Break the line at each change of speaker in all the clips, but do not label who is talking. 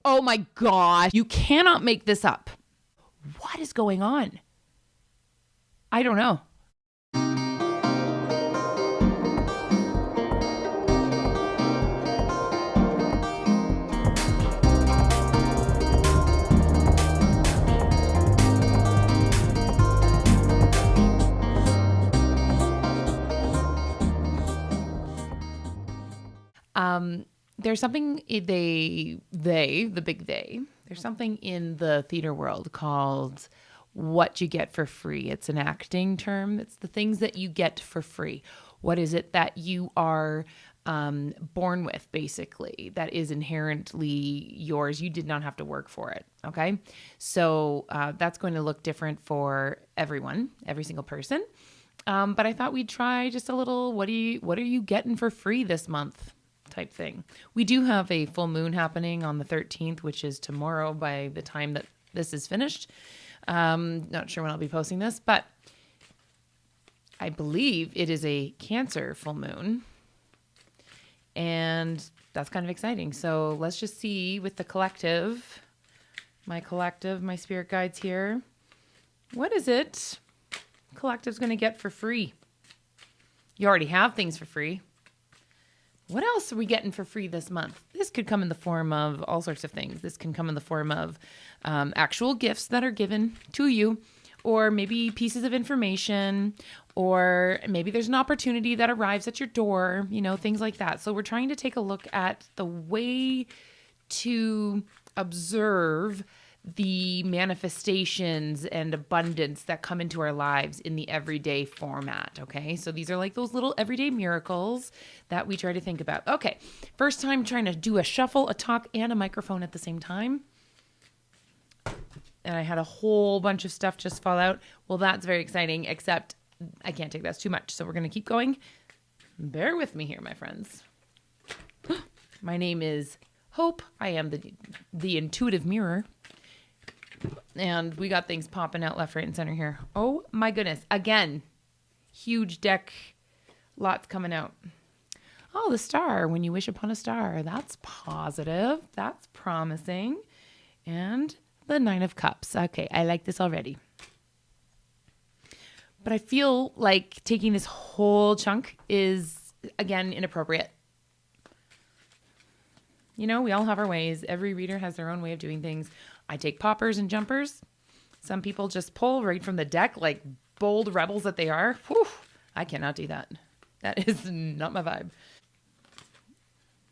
Oh my gosh. You cannot make this up. What is going on? I don't know. There's something the big they, there's something in the theater world called what you get for free. It's an acting term. It's the things that you get for free. What is it that you are born with, basically, that is inherently yours? You did not have to work for it. Okay. So that's going to look different for everyone, every single person. But I thought we'd try just a little, what are you getting for free this month type thing. We do have a full moon happening on the 13th, which is tomorrow by the time that this is finished. Not sure when I'll be posting this, but I believe it is a Cancer full moon. And that's kind of exciting. So let's just see with the collective, my spirit guides here. What is it collective's going to get for free? You already have things for free. What else are we getting for free this month? This could come in the form of all sorts of things. This can come in the form of actual gifts that are given to you, or maybe pieces of information, or maybe there's an opportunity that arrives at your door, things like that. So we're trying to take a look at the way to observe the manifestations and abundance that come into our lives in the everyday format. Okay. So these are like those little everyday miracles that we try to think about. Okay. First time trying to do a shuffle, a talk, and a microphone at the same time. And I had a whole bunch of stuff just fall out. Well, that's very exciting, except I can't take that too much. So we're going to keep going. Bear with me here, my friends. My name is Hope. I am the intuitive mirror. And we got things popping out left, right, and center here. Oh my goodness. Again, huge deck, lots coming out. Oh, the star, when you wish upon a star. That's positive. That's promising. And the 9 of Cups. Okay, I like this already. But I feel like taking this whole chunk is, again, inappropriate. We all have our ways. Every reader has their own way of doing things. I take poppers and jumpers. Some people just pull right from the deck like bold rebels that they are. Whew, I cannot do that. That is not my vibe.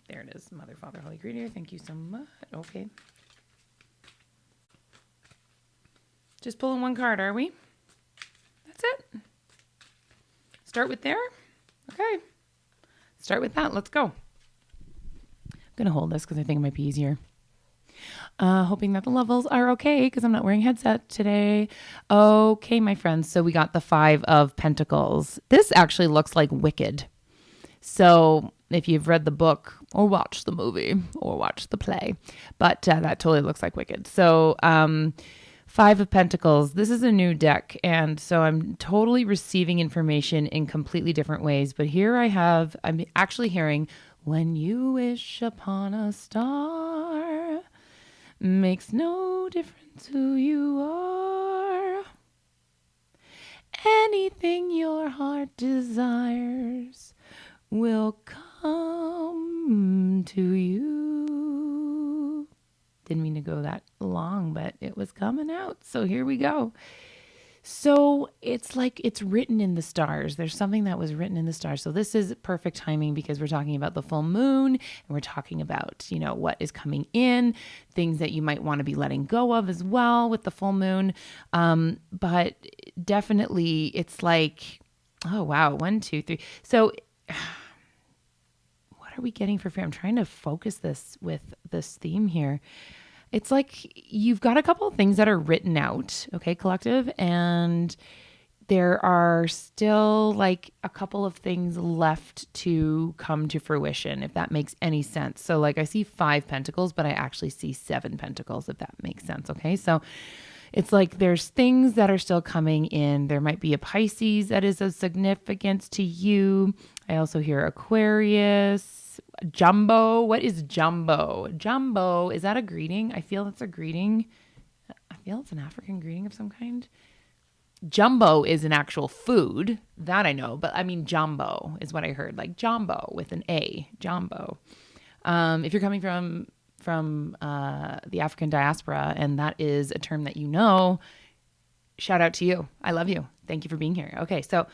There it is. Mother, Father, Holy Creator. Thank you so much. Okay. Just pulling one card, are we? That's it. Start with there. Okay. Start with that. Let's go. I'm going to hold this because I think it might be easier. Hoping that the levels are okay because I'm not wearing a headset today. Okay, my friends. So we got the 5 of Pentacles. This actually looks like Wicked. So if you've read the book or watched the movie or watched the play, but that totally looks like Wicked. So 5 of Pentacles. This is a new deck. And so I'm totally receiving information in completely different ways. But here I'm actually hearing, when you wish upon a star, makes no difference who you are. Anything your heart desires will come to you. Didn't mean to go that long, but it was coming out. So here we go. So it's like it's written in the stars. There's something that was written in the stars. So this is perfect timing because we're talking about the full moon and we're talking about, what is coming in, things that you might want to be letting go of as well with the full moon. But definitely it's like, oh, wow. 1, 2, 3. So what are we getting for free? I'm trying to focus this with this theme here. It's like you've got a couple of things that are written out, okay, collective, and there are still like a couple of things left to come to fruition, if that makes any sense. So like I see 5 pentacles, but I actually see 7 pentacles, if that makes sense, okay? So it's like there's things that are still coming in. There might be a Pisces that is of significance to you. I also hear Aquarius. goodness. Jumbo. What is jumbo? Jumbo. Is that a greeting? I feel it's a greeting. I feel it's an African greeting of some kind. Jumbo is an actual food. That I know. But I mean, jumbo is what I heard. Like jumbo with an A. Jumbo. If you're coming from the African diaspora and that is a term that you know, shout out to you. I love you. Thank you for being here. Okay, so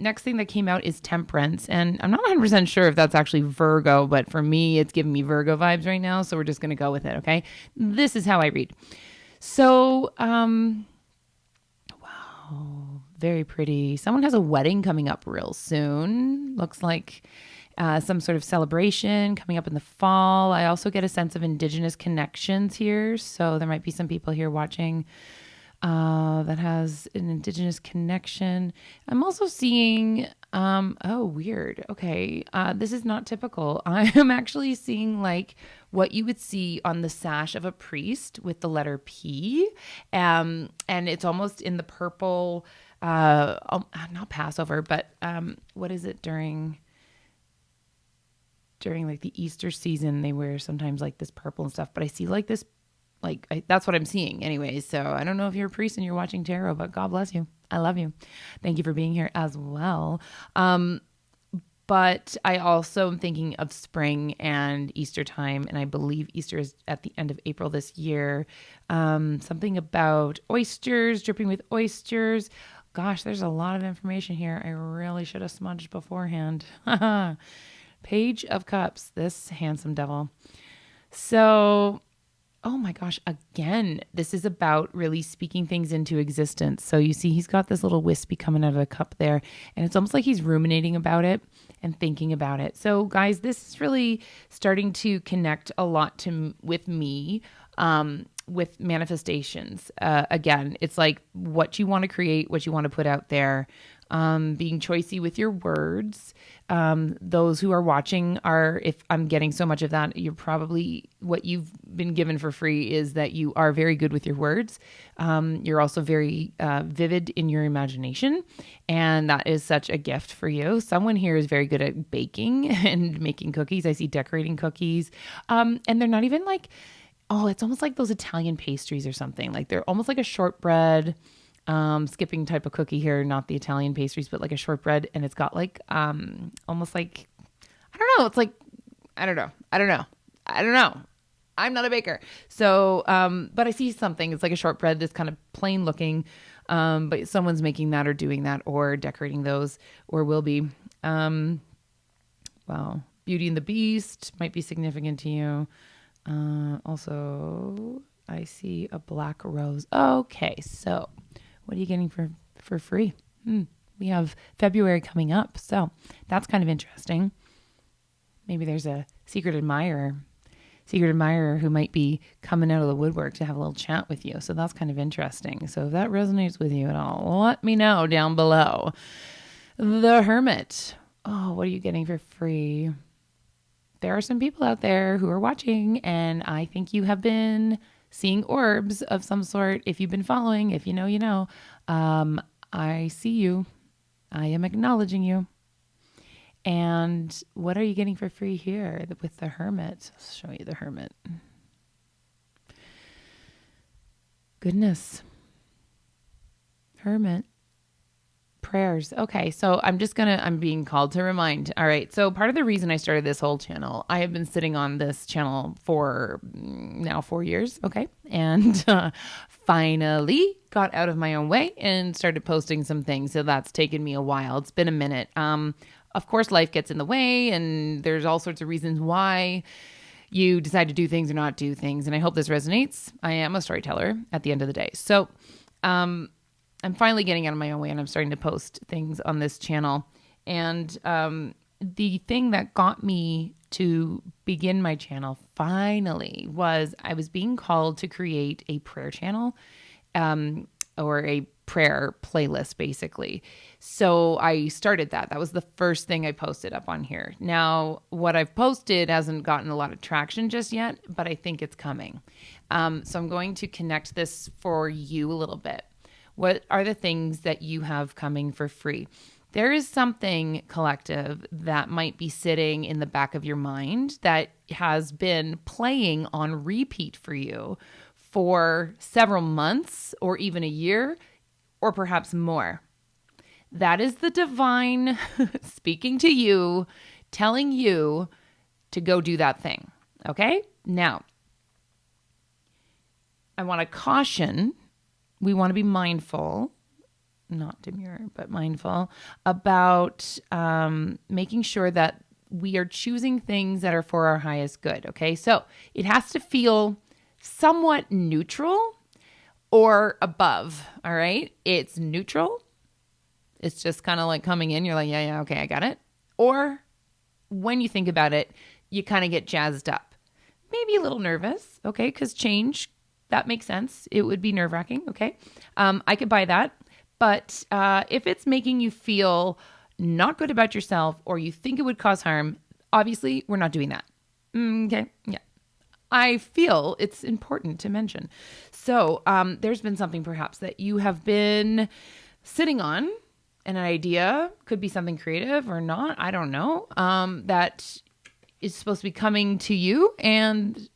next thing that came out is temperance. And I'm not 100% sure if that's actually Virgo, but for me, it's giving me Virgo vibes right now. So we're just going to go with it, okay? This is how I read. So, wow, very pretty. Someone has a wedding coming up real soon. Looks like some sort of celebration coming up in the fall. I also get a sense of Indigenous connections here. So there might be some people here watching that has an Indigenous connection. I'm also seeing, oh, weird. Okay. This is not typical. I am actually seeing like what you would see on the sash of a priest with the letter P. And it's almost in the purple, not Passover, but what is it during like the Easter season? They wear sometimes like this purple and stuff, but I see like this. That's what I'm seeing anyways. So I don't know if you're a priest and you're watching tarot, but God bless you. I love you. Thank you for being here as well. But I also am thinking of spring and Easter time. And I believe Easter is at the end of April this year. Something about oysters, dripping with oysters. Gosh, there's a lot of information here. I really should have smudged beforehand. Page of Cups, this handsome devil. So, oh my gosh, again, this is about really speaking things into existence. So you see he's got this little wispy coming out of a cup there, and it's almost like he's ruminating about it and thinking about it. So guys, this is really starting to connect a lot with me, with manifestations. Again, it's like what you want to create, what you want to put out there. Being choicey with your words. Those who are watching are, if I'm getting so much of that, you're probably, what you've been given for free is that you are very good with your words. You're also very vivid in your imagination. And that is such a gift for you. Someone here is very good at baking and making cookies. I see decorating cookies. And they're not even like, oh, it's almost like those Italian pastries or something. Like they're almost like a shortbread, skipping type of cookie here, not the Italian pastries, but like a shortbread. And it's got like, almost like, I don't know. It's like, I don't know. I'm not a baker. So, but I see something, it's like a shortbread that's kind of plain looking. But someone's making that or doing that or decorating those or will be. Wow. Beauty and the Beast might be significant to you. Also, I see a black rose. Okay, so what are you getting for free? We have February coming up, so that's kind of interesting. Maybe there's a secret admirer who might be coming out of the woodwork to have a little chat with you. So that's kind of interesting. So if that resonates with you at all, let me know down below. The Hermit. Oh, what are you getting for free? There are some people out there who are watching, and I think you have been seeing orbs of some sort. If you've been following, if you know, you know. I see you. I am acknowledging you. And what are you getting for free here with the Hermit? I'll show you the Hermit. Goodness. Hermit. Prayers. Okay, so I'm being called to remind. All right, so part of the reason I started this whole channel, I have been sitting on this channel for now 4 years, okay? And finally got out of my own way and started posting some things. So that's taken me a while. It's been a minute. Of course, life gets in the way, and there's all sorts of reasons why you decide to do things or not do things. And I hope this resonates. I am a storyteller at the end of the day. So, I'm finally getting out of my own way and I'm starting to post things on this channel. And the thing that got me to begin my channel finally was I was being called to create a prayer channel or a prayer playlist, basically. So I started that. That was the first thing I posted up on here. Now, what I've posted hasn't gotten a lot of traction just yet, but I think it's coming. So I'm going to connect this for you a little bit. What are the things that you have coming for free? there is something, collective, that might be sitting in the back of your mind that has been playing on repeat for you for several months or even a year or perhaps more. That is the divine speaking to you, telling you to go do that thing. Okay? Now, I want to caution, we want to be mindful, not demure, but mindful about making sure that we are choosing things that are for our highest good. Okay? So it has to feel somewhat neutral or above. All right? It's neutral. It's just kind of like coming in. You're like, yeah, okay, I got it. Or when you think about it, you kind of get jazzed up. Maybe a little nervous, okay, because change, that makes sense. It would be nerve-wracking, okay? I could buy that. But if it's making you feel not good about yourself or you think it would cause harm, obviously, we're not doing that. Okay, yeah. I feel it's important to mention. So there's been something perhaps that you have been sitting on, and an idea could be something creative or not, I don't know, that is supposed to be coming to you, and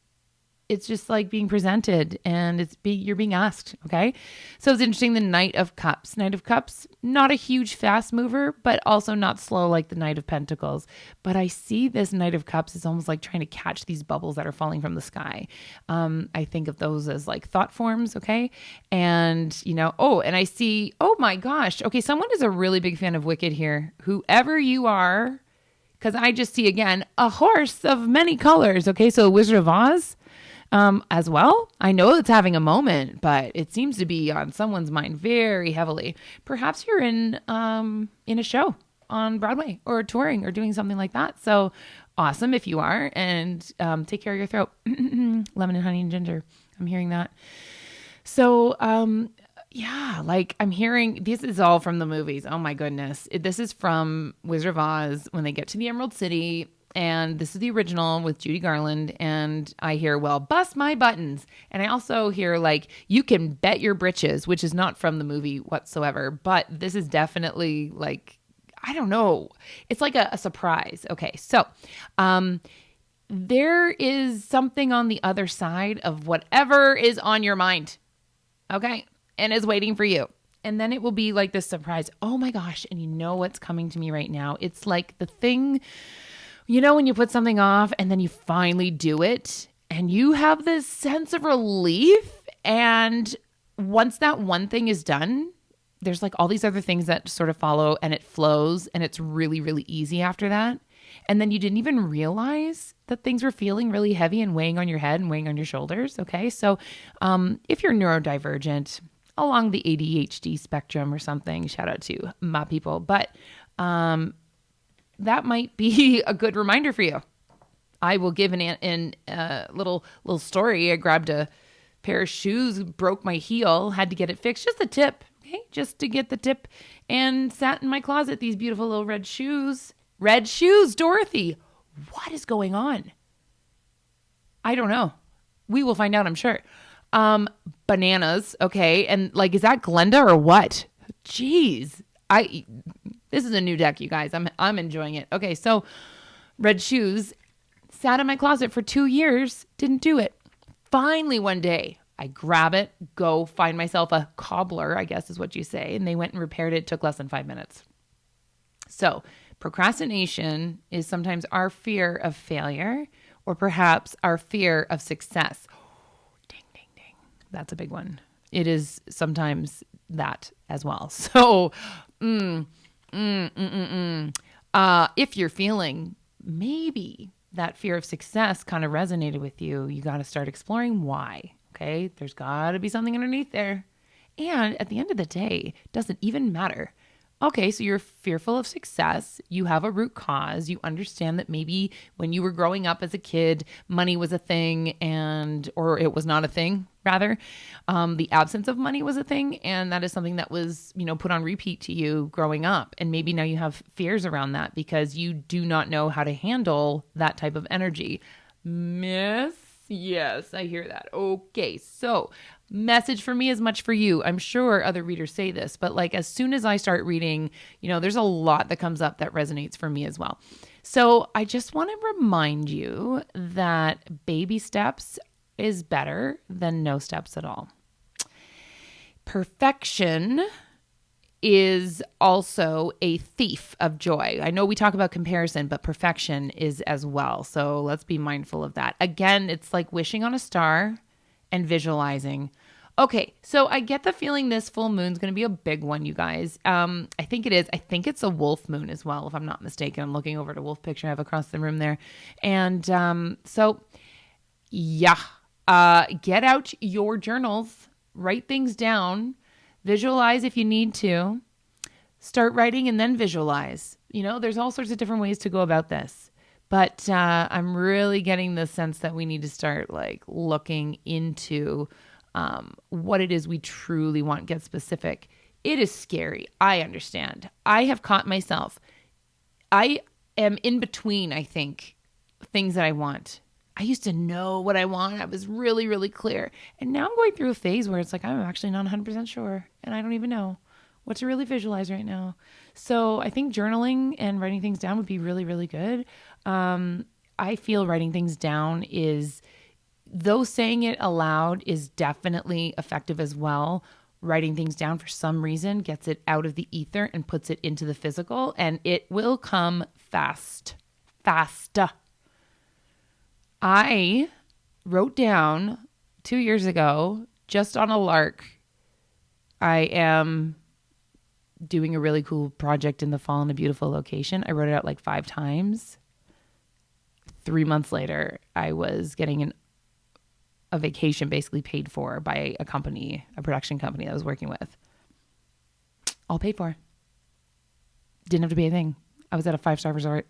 it's just like being presented, and you're being asked, okay? So it's interesting, the Knight of Cups. Knight of Cups, not a huge fast mover, but also not slow like the Knight of Pentacles. But I see this Knight of Cups is almost like trying to catch these bubbles that are falling from the sky. I think of those as like thought forms, okay? And, and I see, oh my gosh, okay, someone is a really big fan of Wicked here. Whoever you are, because I just see, again, a horse of many colors, okay? So Wizard of Oz, as well. I know it's having a moment, but it seems to be on someone's mind very heavily. Perhaps you're in a show on Broadway or touring or doing something like that. So awesome if you are, and take care of your throat. Lemon and honey and ginger. I'm hearing that. So like I'm hearing, this is all from the movies. Oh my goodness. This is from Wizard of Oz when they get to the Emerald City. And this is the original with Judy Garland. And I hear, well, bust my buttons. And I also hear, like, you can bet your britches, which is not from the movie whatsoever. But this is definitely, like, I don't know. It's like a surprise. Okay, so there is something on the other side of whatever is on your mind. Okay, and is waiting for you. And then it will be like this surprise. Oh my gosh. And you know what's coming to me right now? It's like the thing... when you put something off and then you finally do it and you have this sense of relief. And once that one thing is done, there's like all these other things that sort of follow, and it flows, and it's really, really easy after that. And then you didn't even realize that things were feeling really heavy and weighing on your head and weighing on your shoulders. Okay. So if you're neurodivergent along the ADHD spectrum or something, shout out to my people. But that might be a good reminder for you. I will give an little story. I grabbed a pair of shoes, broke my heel, had to get it fixed. Just a tip, okay? Just to get the tip, and sat in my closet. These beautiful little red shoes. Red shoes, Dorothy. What is going on? I don't know. We will find out, I'm sure. Bananas, okay? And like, is that Glenda or what? Jeez. This is a new deck, you guys. I'm enjoying it. Okay, so red shoes, sat in my closet for 2 years, didn't do it. Finally, one day, I grab it, go find myself a cobbler, I guess is what you say, and they went and repaired it. It took less than 5 minutes. So procrastination is sometimes our fear of failure, or perhaps our fear of success. Ding, ding, ding. That's a big one. It is sometimes that as well. So, if you're feeling maybe that fear of success kind of resonated with you, you got to start exploring why. Okay. There's got to be something underneath there. And at the end of the day, it doesn't even matter. Okay, so you're fearful of success. You have a root cause. You understand that maybe when you were growing up as a kid, money was a thing, or it was not a thing, rather. The absence of money was a thing, and that is something that was, put on repeat to you growing up. And maybe now you have fears around that because you do not know how to handle that type of energy. Miss, Yes, I hear that. Okay, so message for me is much for you. I'm sure other readers say this, but like as soon as I start reading, there's a lot that comes up that resonates for me as well. So I just want to remind you that baby steps is better than no steps at all. Perfection is also a thief of joy. I know we talk about comparison, but perfection is as well. So let's be mindful of that. Again, it's like wishing on a star and visualizing. Okay, so I get the feeling this full moon is going to be a big one, you guys. I think it is. I think it's a wolf moon as well, if I'm not mistaken. I'm looking over at a wolf picture I have across the room there. And get out your journals, write things down, visualize if you need to, start writing and then visualize. There's all sorts of different ways to go about this. But I'm really getting the sense that we need to start like looking into what it is we truly want, get specific. It is scary. I understand. I have caught myself. I am in between, I think, things that I want. I used to know what I want. I was really, really clear. And now I'm going through a phase where it's like, I'm actually not 100% sure. And I don't even know what to really visualize right now. So I think journaling and writing things down would be really, really good. I feel writing things down is, though saying it aloud is definitely effective as well, writing things down for some reason gets it out of the ether and puts it into the physical, and it will come fast. I wrote down 2 years ago, just on a lark, I am doing a really cool project in the fall in a beautiful location. I wrote it out like 5 times. 3 months later, I was getting a vacation basically paid for by a company, a production company I was working with. All paid for. Didn't have to pay a thing. I was at a 5-star resort.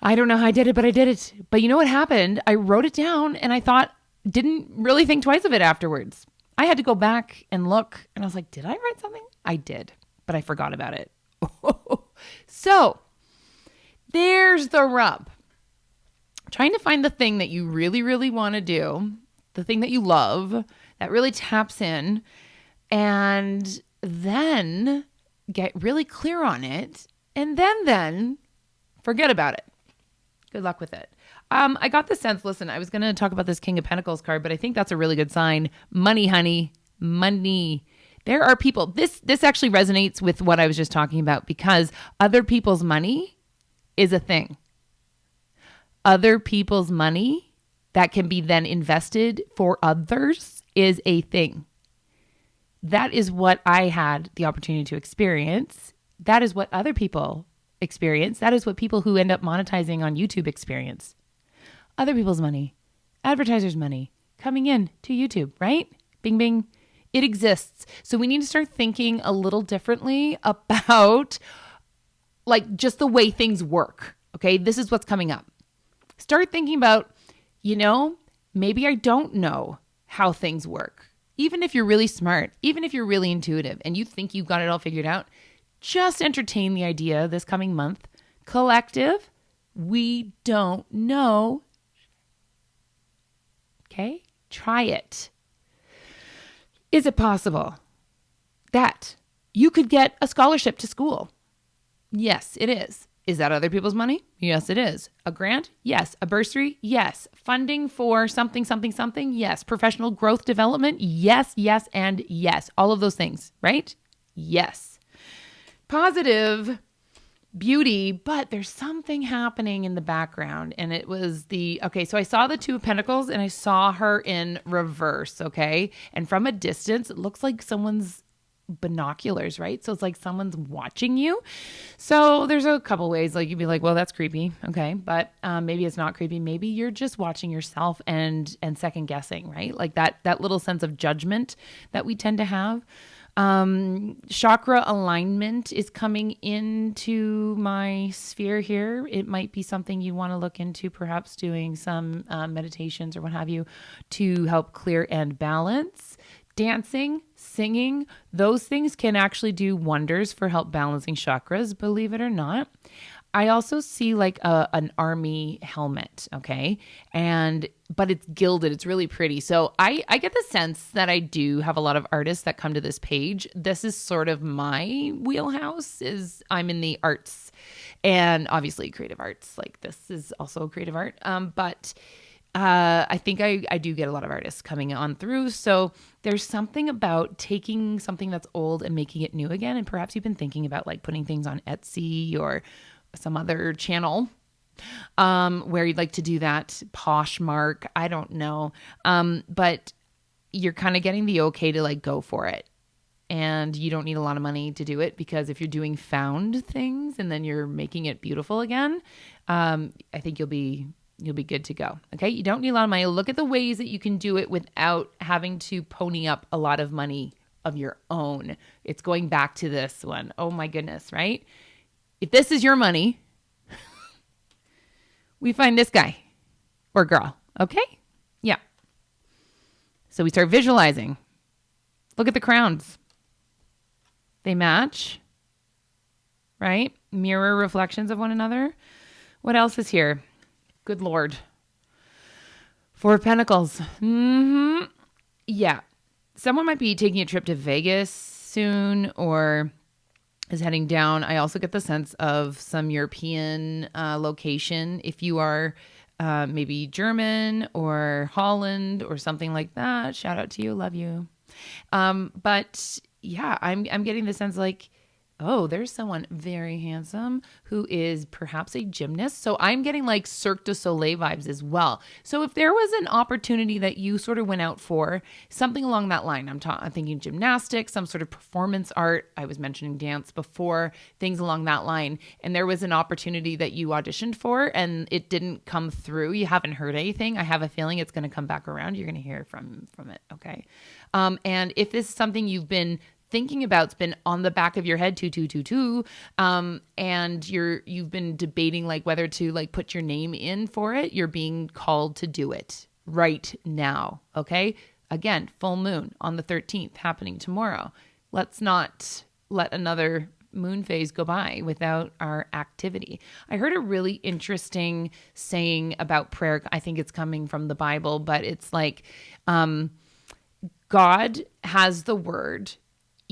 I don't know how I did it, but I did it. But you know what happened? I wrote it down and I didn't really think twice of it afterwards. I had to go back and look and I was like, did I write something? I did, but I forgot about it. So there's the rub. Trying to find the thing that you really, really want to do, the thing that you love, that really taps in, and then get really clear on it, and then forget about it. Good luck with it. I got the sense, listen, I was going to talk about this King of Pentacles card, but I think that's a really good sign. Money, honey, money. There are people, this actually resonates with what I was just talking about, because other people's money is a thing. Other people's money that can be then invested for others is a thing. That is what I had the opportunity to experience. That is what other people experience. That is what people who end up monetizing on YouTube experience. Other people's money, advertisers' money coming in to YouTube, right? Bing, bing. It exists. So we need to start thinking a little differently about like just the way things work. Okay, this is what's coming up. Start thinking about, maybe I don't know how things work. Even if you're really smart, even if you're really intuitive and you think you've got it all figured out, just entertain the idea this coming month. Collective, we don't know. Okay, try it. Is it possible that you could get a scholarship to school? Yes, it is. Is that other people's money? Yes, it is. A grant? Yes. A bursary? Yes. Funding for something, something, something? Yes. Professional growth development? Yes, yes, and yes. All of those things, right? Yes. Positive beauty, but there's something happening in the background. And it was so I saw the 2 of Pentacles and I saw her in reverse, okay? And from a distance, it looks like someone's binoculars, right? So it's like someone's watching you. So there's a couple ways, like you'd be like, well, that's creepy. Okay. But maybe it's not creepy. Maybe you're just watching yourself and second guessing, right? Like that little sense of judgment that we tend to have. Chakra alignment is coming into my sphere here. It might be something you want to look into, perhaps doing some meditations or what have you to help clear and balance. Dancing, singing, those things can actually do wonders for help balancing chakras, believe it or not. I also see like an army helmet, okay? But it's gilded. It's really pretty. So I get the sense that I do have a lot of artists that come to this page. This is sort of my wheelhouse is I'm in the arts and obviously creative arts. Like this is also creative art. But I think I do get a lot of artists coming on through. So there's something about taking something that's old and making it new again. And perhaps you've been thinking about like putting things on Etsy or some other channel where you'd like to do that. Poshmark, I don't know. But you're kind of getting the okay to like go for it. And you don't need a lot of money to do it because if you're doing found things and then you're making it beautiful again, I think you'll be good to go. Okay. You don't need a lot of money. Look at the ways that you can do it without having to pony up a lot of money of your own. It's going back to this one. Oh my goodness. Right. If this is your money, we find this guy or girl. Okay. Yeah. So we start visualizing. Look at the crowns. They match, right? Mirror reflections of one another. What else is here? Good Lord. Four of Pentacles. Yeah. Someone might be taking a trip to Vegas soon or is heading down. I also get the sense of some European location. If you are maybe German or Holland or something like that, shout out to you. Love you. But yeah, I'm getting the sense like, oh, there's someone very handsome who is perhaps a gymnast. So I'm getting like Cirque du Soleil vibes as well. So if there was an opportunity that you sort of went out for, something along that line, I'm thinking gymnastics, some sort of performance art. I was mentioning dance before, things along that line. And there was an opportunity that you auditioned for and it didn't come through. You haven't heard anything. I have a feeling it's going to come back around. You're going to hear from it. Okay. And if this is something you've been thinking about, it's been on the back of your head, and you've been debating like whether to like put your name in for it, you're being called to do it right now. Okay. Again, full moon on the 13th happening tomorrow. Let's not let another moon phase go by without our activity. I heard a really interesting saying about prayer. I think it's coming from the Bible, but it's like, God has the word.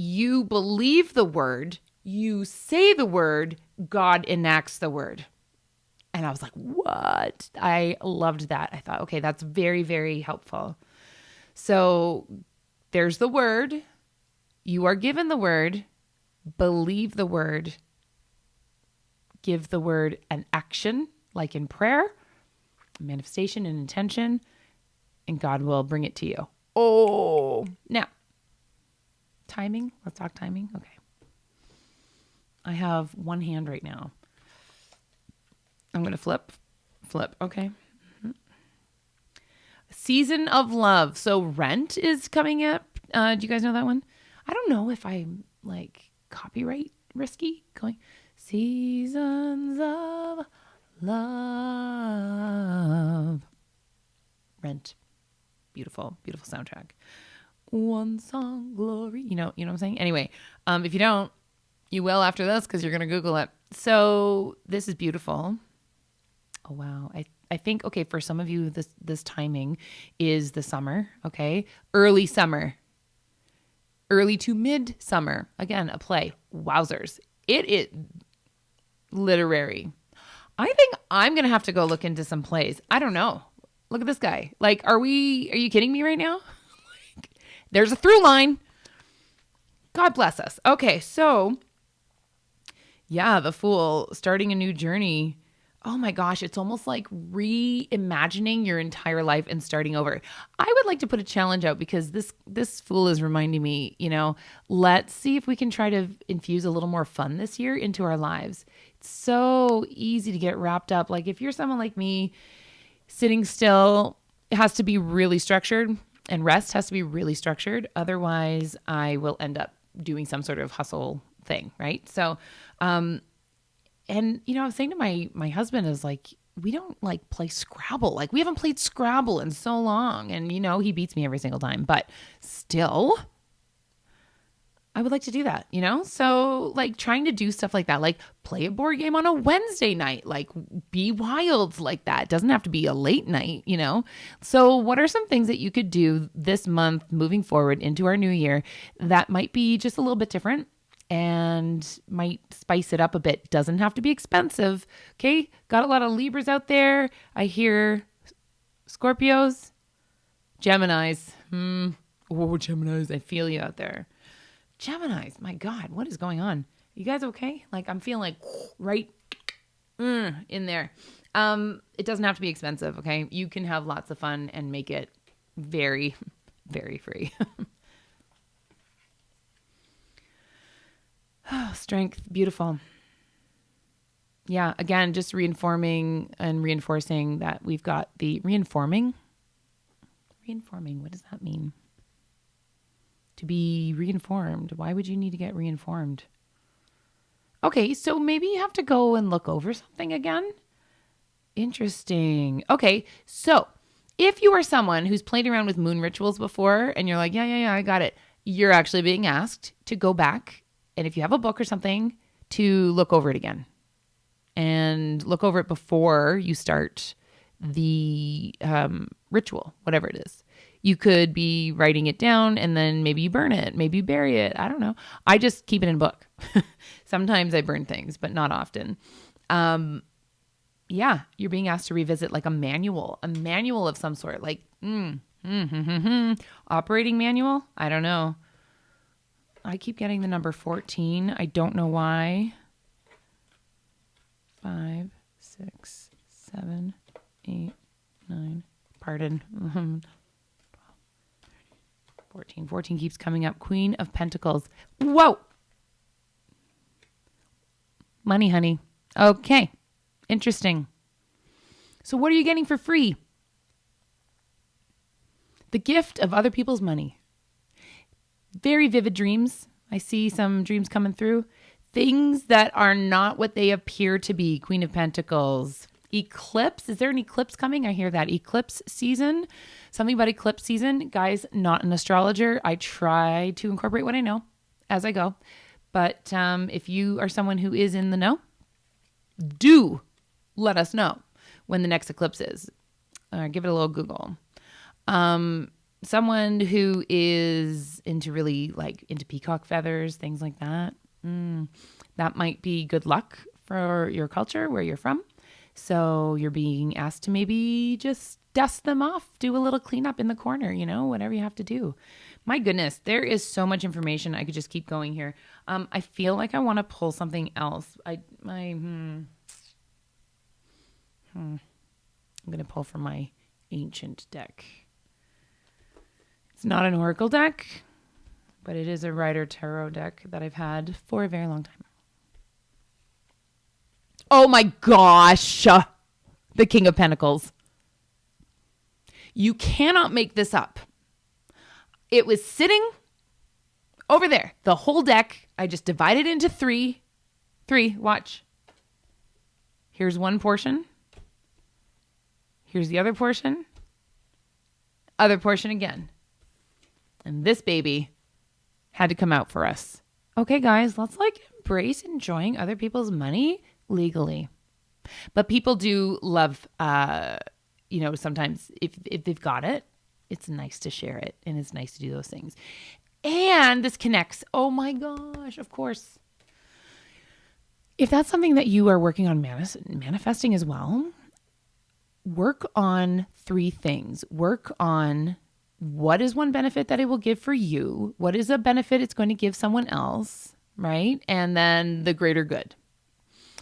You believe the word, you say the word, God enacts the word. And I was like, what? I loved that. I thought, okay, that's very, very helpful. So there's the word. You are given the word, believe the word, give the word an action, like in prayer, manifestation and intention, and God will bring it to you. Oh, now. Timing. Let's talk timing. Okay. I have one hand right now. I'm going to flip. Okay. Mm-hmm. Season of love. So Rent is coming up. Do you guys know that one? I don't know if I'm like copyright risky going seasons of love. Rent. Beautiful, beautiful soundtrack. One song glory, you know what I'm saying? Anyway, if you don't, you will after this because you're going to Google it. So this is beautiful. Oh, wow. I think, okay, for some of you, this timing is the summer, okay? Early summer, early to mid summer. Again, a play. Wowzers. It is literary. I think I'm going to have to go look into some plays. I don't know. Look at this guy. Like, are you kidding me right now? There's a through line. God bless us. Okay, so yeah, the Fool, starting a new journey. Oh my gosh, it's almost like reimagining your entire life and starting over. I would like to put a challenge out because this Fool is reminding me, let's see if we can try to infuse a little more fun this year into our lives. It's so easy to get wrapped up. Like if you're someone like me, sitting still, it has to be really structured. And rest has to be really structured. Otherwise, I will end up doing some sort of hustle thing, right? So, and I was saying to my husband is like, we don't like play Scrabble. Like we haven't played Scrabble in so long. And he beats me every single time. But still, I would like to do that, So like trying to do stuff like that, like play a board game on a Wednesday night, like be wild like that. It doesn't have to be a late night, So what are some things that you could do this month moving forward into our new year that might be just a little bit different and might spice it up a bit? Doesn't have to be expensive. Okay. Got a lot of Libras out there. I hear Scorpios, Geminis. Oh, Geminis. I feel you out there. Geminis, my God, what is going on? You guys okay? Like I'm feeling like right in there. It doesn't have to be expensive, okay? You can have lots of fun and make it very, very free. Oh, strength, beautiful. Yeah, again, just reinforming and reinforcing that we've got the reinforming. Reinforming, what does that mean? To be reinformed. Why would you need to get reinformed? Okay, so maybe you have to go and look over something again. Interesting. Okay, so if you are someone who's played around with moon rituals before and you're like, yeah, I got it. You're actually being asked to go back. And if you have a book or something, to look over it again. And look over it before you start the ritual, whatever it is. You could be writing it down and then maybe you burn it, maybe you bury it. I don't know. I just keep it in a book. Sometimes I burn things, but not often. Yeah, you're being asked to revisit like a manual of some sort, like operating manual. I don't know. I keep getting the number 14. I don't know why. 5, 6, 7, 8, 9. Pardon. 14. 14 keeps coming up. Queen of Pentacles. Whoa. Money, honey. Okay. Interesting. So what are you getting for free? The gift of other people's money. Very vivid dreams. I see some dreams coming through. Things that are not what they appear to be. Queen of Pentacles. Eclipse. Is there an eclipse coming? I hear that. Eclipse season. Something about eclipse season. Guys, not an astrologer. I try to incorporate what I know as I go. But if you are someone who is in the know, do let us know when the next eclipse is. Give it a little Google. Someone who is into really like into peacock feathers, things like that. That might be good luck for your culture, where you're from. So you're being asked to maybe just dust them off, do a little cleanup in the corner, whatever you have to do. My goodness, there is so much information. I could just keep going here. I feel like I want to pull something else. I'm going to pull from my ancient deck. It's not an oracle deck, but it is a Rider Tarot deck that I've had for a very long time. Oh my gosh. The King of Pentacles. You cannot make this up. It was sitting over there. The whole deck. I just divided into three. Watch. Here's one portion. Here's the other portion. Other portion again. And this baby had to come out for us. Okay, guys, let's embrace enjoying other people's money legally. But people do love, sometimes if they've got it, it's nice to share it and it's nice to do those things. And this connects. Oh my gosh, of course. If that's something that you are working on manifesting as well, work on 3 things. Work on what is one benefit that it will give for you? What is a benefit it's going to give someone else, right? And then the greater good.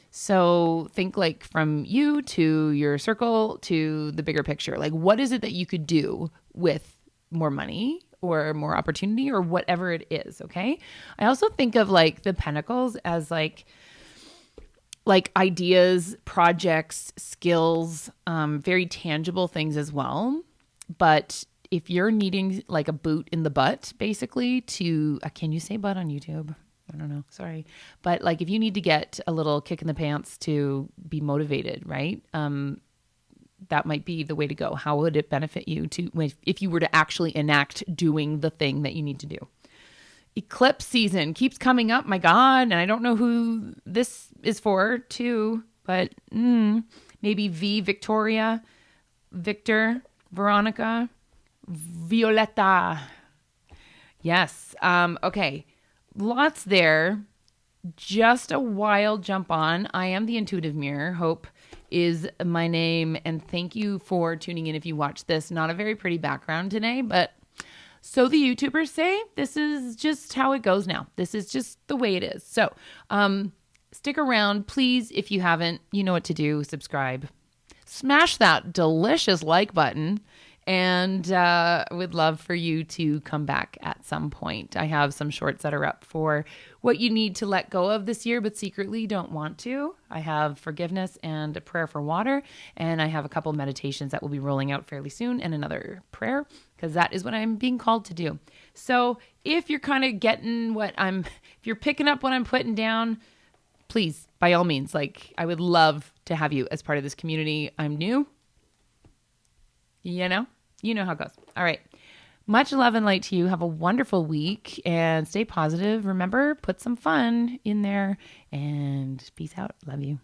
So think from you to your circle to the bigger picture. What is it that you could do with more money or more opportunity or whatever it is, okay? I also think of the pentacles as ideas, projects, skills, very tangible things as well. But if you're needing a boot in the butt, basically to, can you say butt on YouTube? I don't know. Sorry. But if you need to get a little kick in the pants to be motivated, right? That might be the way to go. How would it benefit you if you were to actually enact doing the thing that you need to do? eclipse season keeps coming up. My God. And I don't know who this is for too, but maybe Victoria, Victor, Veronica, Violetta. Yes. Okay. Lots there. Just a wild jump on. I am the intuitive mirror. Hope is my name. And thank you for tuning in if you watch this. Not a very pretty background today, but so the YouTubers say, this is just how it goes now. This is just the way it is. So stick around, please. If you haven't, you know what to do. Subscribe. Smash that delicious like button. And would love for you to come back at some point. I have some shorts that are up for what you need to let go of this year, but secretly don't want to. I have forgiveness and a prayer for water. And I have a couple meditations that will be rolling out fairly soon and another prayer, because that is what I'm being called to do. So if you're kind of getting if you're picking up what I'm putting down, please, by all means, I would love to have you as part of this community. I'm new. You know how it goes. All right. Much love and light to you. Have a wonderful week and stay positive. Remember, put some fun in there and peace out. Love you.